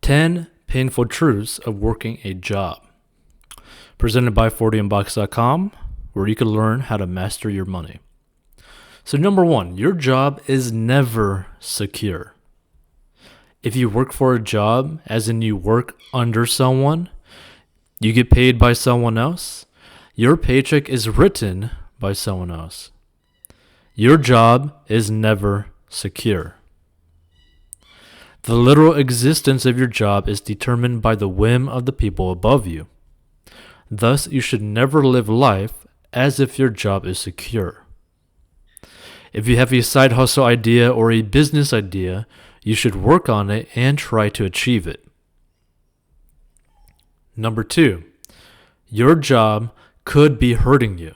10 Painful Truths of Working a Job. Presented by 40inbox.com, where you can learn how to master your money. So number 1, your job is never secure. If you work for a job, as in you work under someone, you get paid by someone else, your paycheck is written by someone else. Your job is never secure. The literal existence of your job is determined by the whim of the people above you. Thus, you should never live life as if your job is secure. If you have a side hustle idea or a business idea, you should work on it and try to achieve it. Number 2, your job could be hurting you.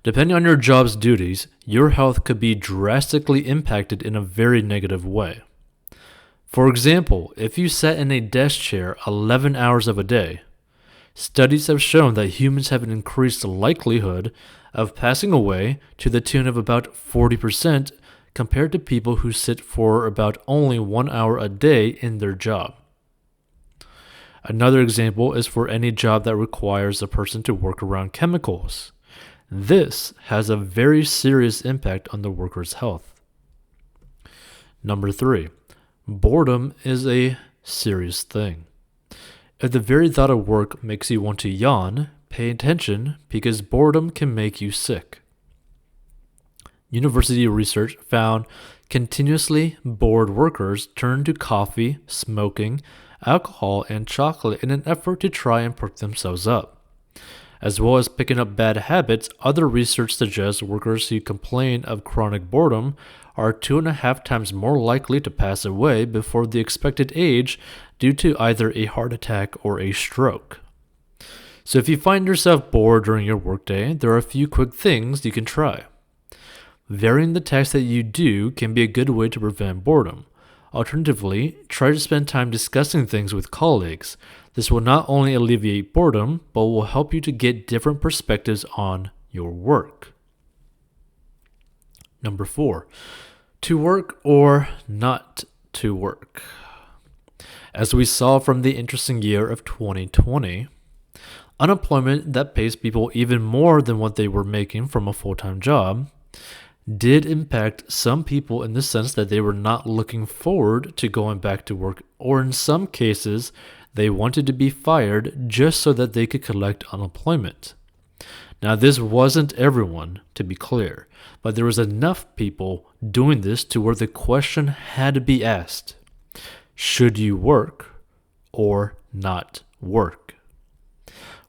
Depending on your job's duties, your health could be drastically impacted in a very negative way. For example, if you sat in a desk chair 11 hours of a day, studies have shown that humans have an increased likelihood of passing away to the tune of about 40% compared to people who sit for about only 1 hour a day in their job. Another example is for any job that requires a person to work around chemicals. This has a very serious impact on the worker's health. Number 3, boredom is a serious thing. If the very thought of work makes you want to yawn, pay attention because boredom can make you sick. University research found continuously bored workers turn to coffee, smoking, alcohol, and chocolate in an effort to try and perk themselves up. As well as picking up bad habits, other research suggests workers who complain of chronic boredom are 2.5 times more likely to pass away before the expected age due to either a heart attack or a stroke. So if you find yourself bored during your workday, there are a few quick things you can try. Varying the tasks that you do can be a good way to prevent boredom. Alternatively, try to spend time discussing things with colleagues. This will not only alleviate boredom, but will help you to get different perspectives on your work. Number 4, to work or not to work. As we saw from the interesting year of 2020, unemployment that pays people even more than what they were making from a full-time job did impact some people in the sense that they were not looking forward to going back to work, or in some cases, they wanted to be fired just so that they could collect unemployment. Now, this wasn't everyone, to be clear, but there was enough people doing this to where the question had to be asked: should you work or not work?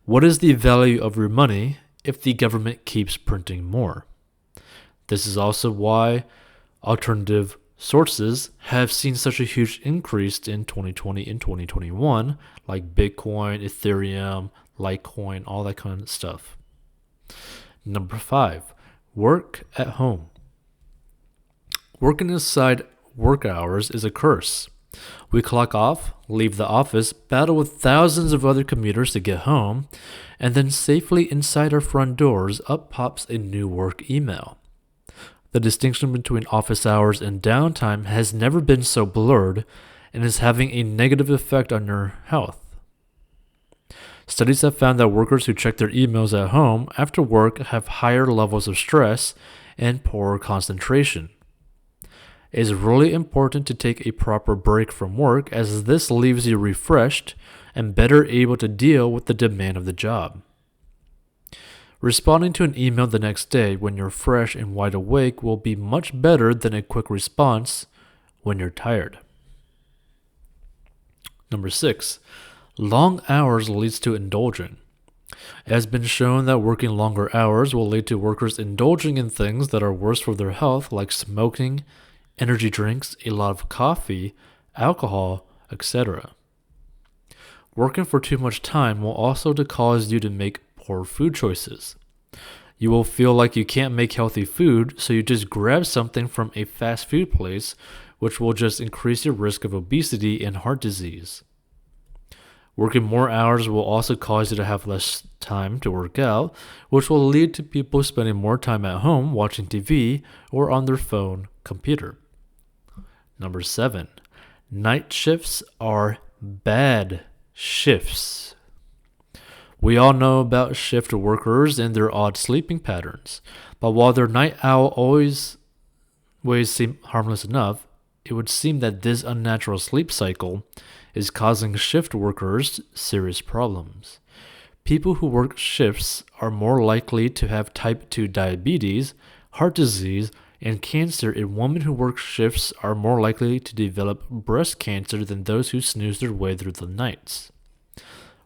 What is the value of your money if the government keeps printing more? This is also why alternative sources have seen such a huge increase in 2020 and 2021, like Bitcoin, Ethereum, Litecoin, all that kind of stuff. Number 5, work at home. Working inside work hours is a curse. We clock off, leave the office, battle with thousands of other commuters to get home, and then safely inside our front doors, up pops a new work email. The distinction between office hours and downtime has never been so blurred and is having a negative effect on your health. Studies have found that workers who check their emails at home after work have higher levels of stress and poorer concentration. It is really important to take a proper break from work, as this leaves you refreshed and better able to deal with the demand of the job. Responding to an email the next day when you're fresh and wide awake will be much better than a quick response when you're tired. Number 6, long hours leads to indulging. It has been shown that working longer hours will lead to workers indulging in things that are worse for their health, like smoking, energy drinks, a lot of coffee, alcohol, etc. Working for too much time will also cause you to make poor food choices. You will feel like you can't make healthy food, so you just grab something from a fast food place, which will just increase your risk of obesity and heart disease. Working more hours will also cause you to have less time to work out, which will lead to people spending more time at home watching TV or on their phone computer. Number 7, Night shifts are bad shifts. We all know about shift workers and their odd sleeping patterns, but while their night owl always seem harmless enough, it would seem that this unnatural sleep cycle is causing shift workers serious problems. People who work shifts are more likely to have type 2 diabetes, heart disease, and cancer, and women who work shifts are more likely to develop breast cancer than those who snooze their way through the nights.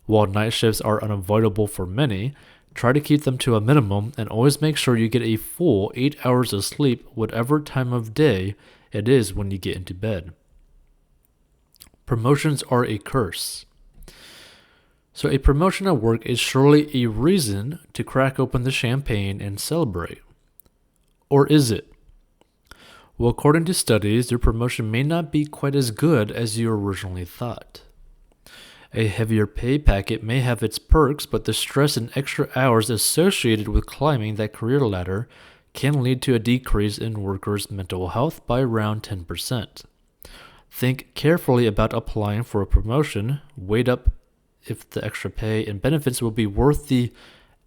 While night shifts are unavoidable for many, try to keep them to a minimum and always make sure you get a full 8 hours of sleep whatever time of day it is when you get into bed. Promotions are a curse. So a promotion at work is surely a reason to crack open the champagne and celebrate. Or is it? Well, according to studies, your promotion may not be quite as good as you originally thought. A heavier pay packet may have its perks, but the stress and extra hours associated with climbing that career ladder can lead to a decrease in workers' mental health by around 10%. Think carefully about applying for a promotion. Weigh up if the extra pay and benefits will be worth the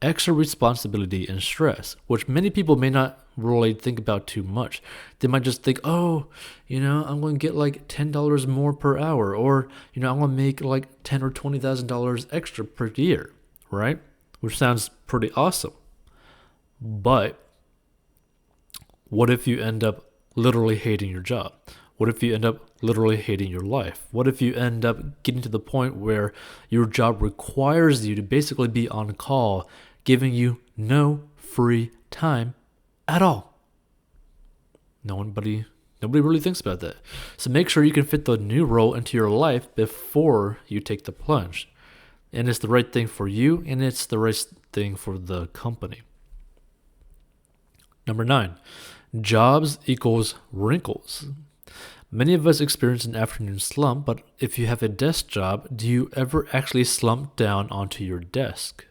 extra responsibility and stress, which many people may not really think about too much. They might just think, I'm going to get like $10 more per hour, or, I'm going to make like $10,000 or $20,000 extra per year, right? Which sounds pretty awesome. But what if you end up literally hating your job? What if you end up literally hating your life? What if you end up getting to the point where your job requires you to basically be on call, giving you no free time at all? Nobody really thinks about that. So make sure you can fit the new role into your life before you take the plunge. And it's the right thing for you, and it's the right thing for the company. Number 9, jobs equals wrinkles. Many of us experience an afternoon slump, but if you have a desk job, do you ever actually slump down onto your desk?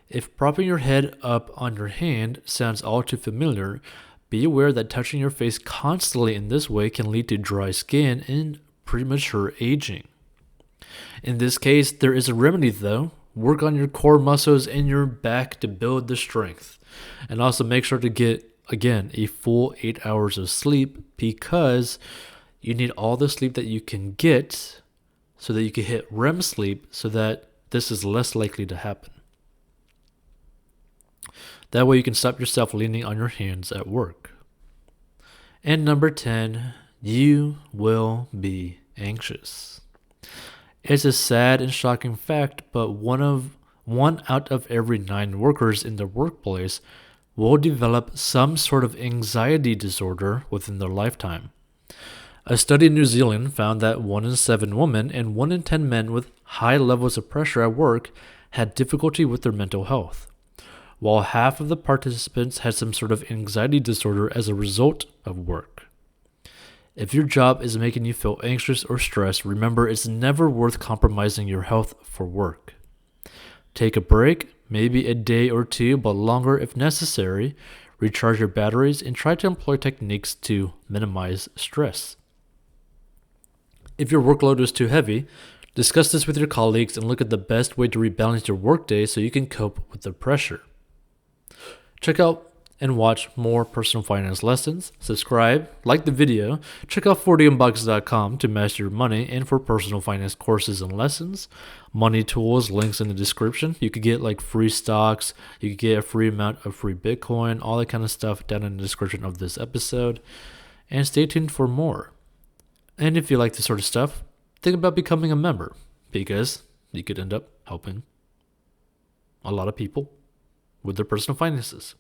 If propping your head up on your hand sounds all too familiar, be aware that touching your face constantly in this way can lead to dry skin and premature aging. In this case, there is a remedy though. Work on your core muscles and your back to build the strength. And also make sure to get, again, a full 8 hours of sleep, because you need all the sleep that you can get so that you can hit REM sleep so that this is less likely to happen. That way you can stop yourself leaning on your hands at work. And number 10, you will be anxious. It's a sad and shocking fact, but one out of every 9 workers in the workplace will develop some sort of anxiety disorder within their lifetime. A study in New Zealand found that 1 in 7 women and 1 in 10 men with high levels of pressure at work had difficulty with their mental health, while half of the participants had some sort of anxiety disorder as a result of work. If your job is making you feel anxious or stressed, remember it's never worth compromising your health for work. Take a break, maybe a day or two, but longer if necessary. Recharge your batteries and try to employ techniques to minimize stress. If your workload is too heavy, discuss this with your colleagues and look at the best way to rebalance your workday so you can cope with the pressure. Check out and watch more personal finance lessons. Subscribe, like the video. Check out 40inbox.com to master your money and for personal finance courses and lessons. Money tools, links in the description. You could get like free stocks. You could get a free amount of free Bitcoin, all that kind of stuff down in the description of this episode. And stay tuned for more. And if you like this sort of stuff, think about becoming a member, because you could end up helping a lot of people with their personal finances.